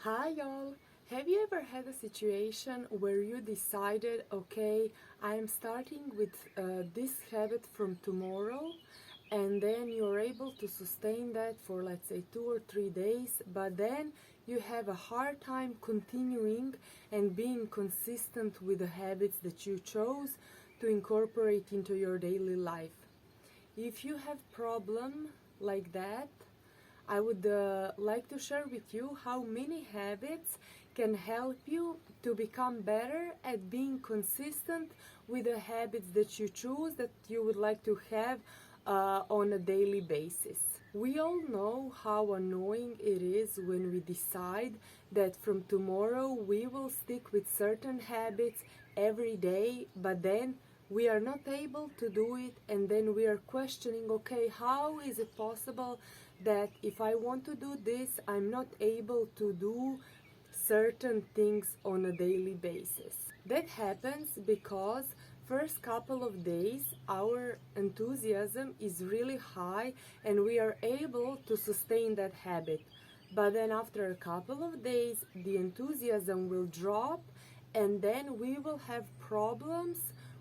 Hi y'all! Have you ever had a situation where you decided, okay, I am starting with this habit from tomorrow, and then you're able to sustain that for, let's say, 2 or 3 days, but then you have a hard time continuing and being consistent with the habits that you chose to incorporate into your daily life? If you have problem like that, I would like to share with you how many habits can help you to become better at being consistent with the habits that you choose that you would like to have on a daily basis. We all know how annoying it is when we decide that from tomorrow we will stick with certain habits every day, but then we are not able to do it, and then we are questioning, okay, how is it possible that if I want to do this, I'm not able to do certain things on a daily basis? That happens because first couple of days our enthusiasm is really high and we are able to sustain that habit. But then after a couple of days the enthusiasm will drop, and then we will have problems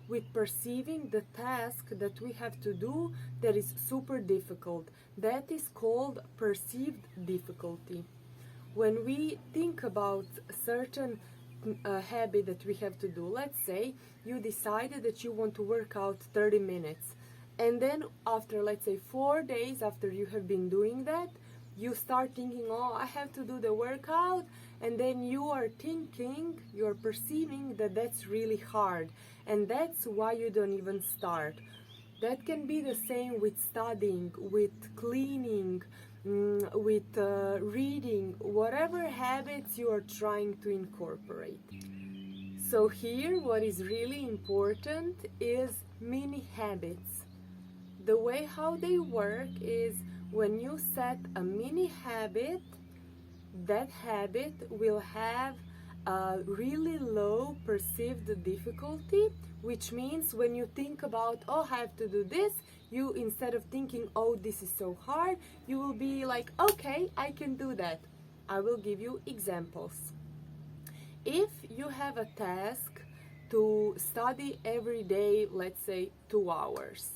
with perceiving the task that we have to do that is super difficult. That is called perceived difficulty. When we think about a certain habit that we have to do, let's say you decided that you want to work out 30 minutes, and then after, let's say, 4 days after you have been doing that, you start thinking, oh, I have to do the workout, and then you are perceiving that that's really hard, and that's why you don't even start. That can be the same with studying, with cleaning, with reading, whatever habits you are trying to incorporate. So here what is really important is mini habits. The way how they work is when you set a mini habit, that habit will have a really low perceived difficulty, which means when you think about, oh, I have to do this, you, instead of thinking, oh, this is so hard, you will be like, okay, I can do that. I will give you examples. If you have a task to study every day, let's say 2 hours,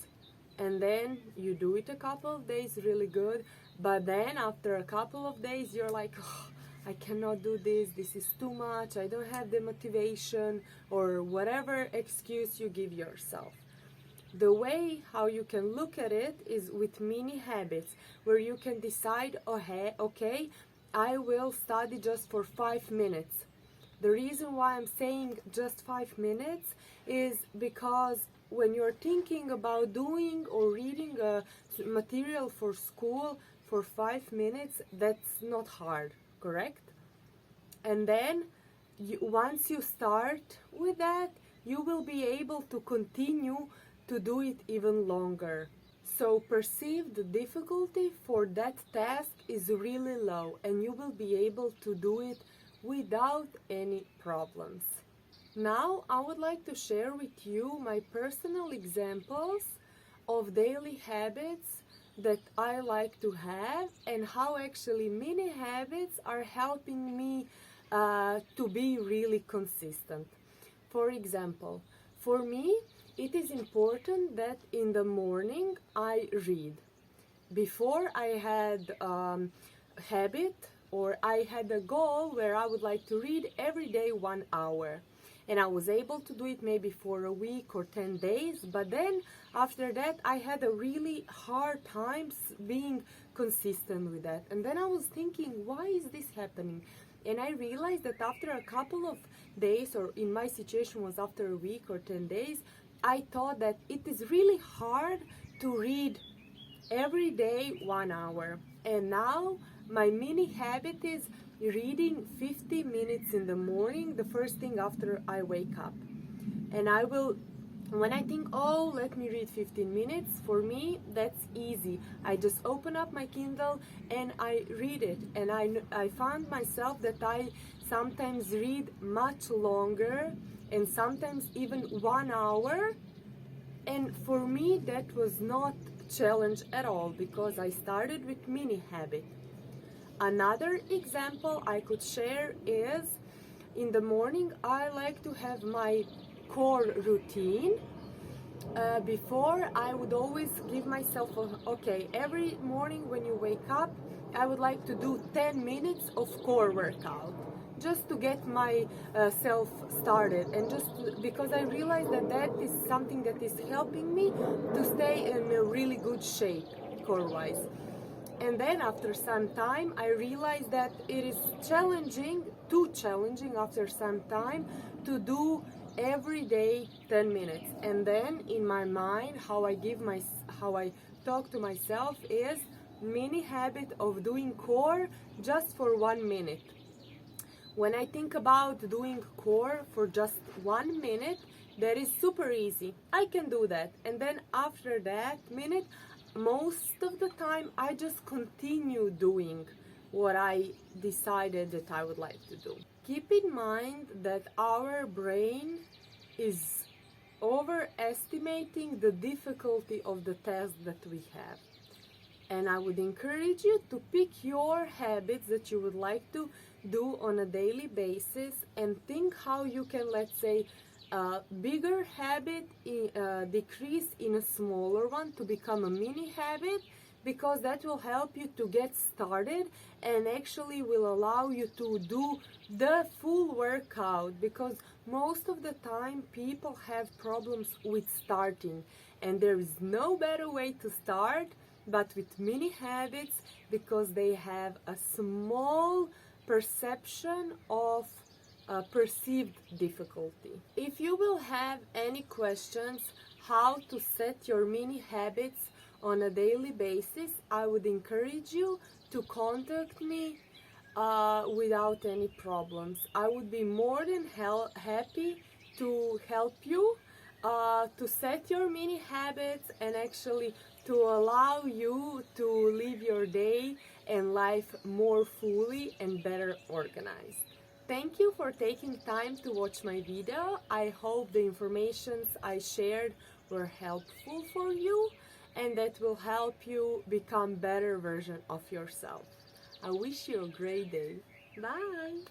and then you do it a couple of days really good, but then after a couple of days you're like, oh, I cannot do this is too much, I don't have the motivation, or whatever excuse you give yourself. The way how you can look at it is with mini habits, where you can decide, oh, hey, okay, I will study just for 5 minutes. The reason why I'm saying just 5 minutes is because when you're thinking about doing or reading a material for school for 5 minutes, that's not hard, correct? And then once you start with that, you will be able to continue to do it even longer. So perceived difficulty for that task is really low, and you will be able to do it without any problems. Now I would like to share with you my personal examples of daily habits that I like to have, and how actually mini habits are helping me to be really consistent. For example, for me it is important that in the morning I read. Before I had habit, or I had a goal where I would like to read every day 1 hour, and I was able to do it maybe for a week or 10 days, but then after that I had a really hard time being consistent with that. And then I was thinking, why is this happening? And I realized that after a couple of days, or in my situation was after a week or 10 days, I thought that it is really hard to read every day 1 hour. And now my mini habit is reading 50 minutes in the morning, the first thing after I wake up. And I will, when I think, oh, let me read 15 minutes, for me that's easy. I just open up my Kindle and I read it. And I found myself that I sometimes read much longer, and sometimes even 1 hour. And for me that was not challenge at all, because I started with mini habit. Another example I could share is in the morning I like to have my core routine. Before, I would always give myself okay, every morning when you wake up, I would like to do 10 minutes of core workout just to get my self started, and just because I realized that that is something that is helping me to stay in a really good shape core wise. And then after some time I realized that it is too challenging after some time to do every day 10 minutes. And then in my mind how I talk to myself is mini habit of doing core just for 1 minute. When I think about doing core for just 1 minute, that is super easy. I can do that. And then after that minute, most of the time, I just continue doing what I decided that I would like to do. Keep in mind that our brain is overestimating the difficulty of the task that we have. And I would encourage you to pick your habits that you would like to do on a daily basis and think how you can, let's say, a bigger habit decrease in a smaller one to become a mini habit, because that will help you to get started and actually will allow you to do the full workout, because most of the time people have problems with starting, and there is no better way to start but with mini habits, because they have a small perception of perceived difficulty. If you will have any questions how to set your mini habits on a daily basis, I would encourage you to contact me without any problems. I would be more than happy to help you to set your mini habits and actually to allow you to live your day and life more fully and better organized. Thank you for taking time to watch my video. I hope the informations I shared were helpful for you and that will help you become better version of yourself. I wish you a great day. Bye!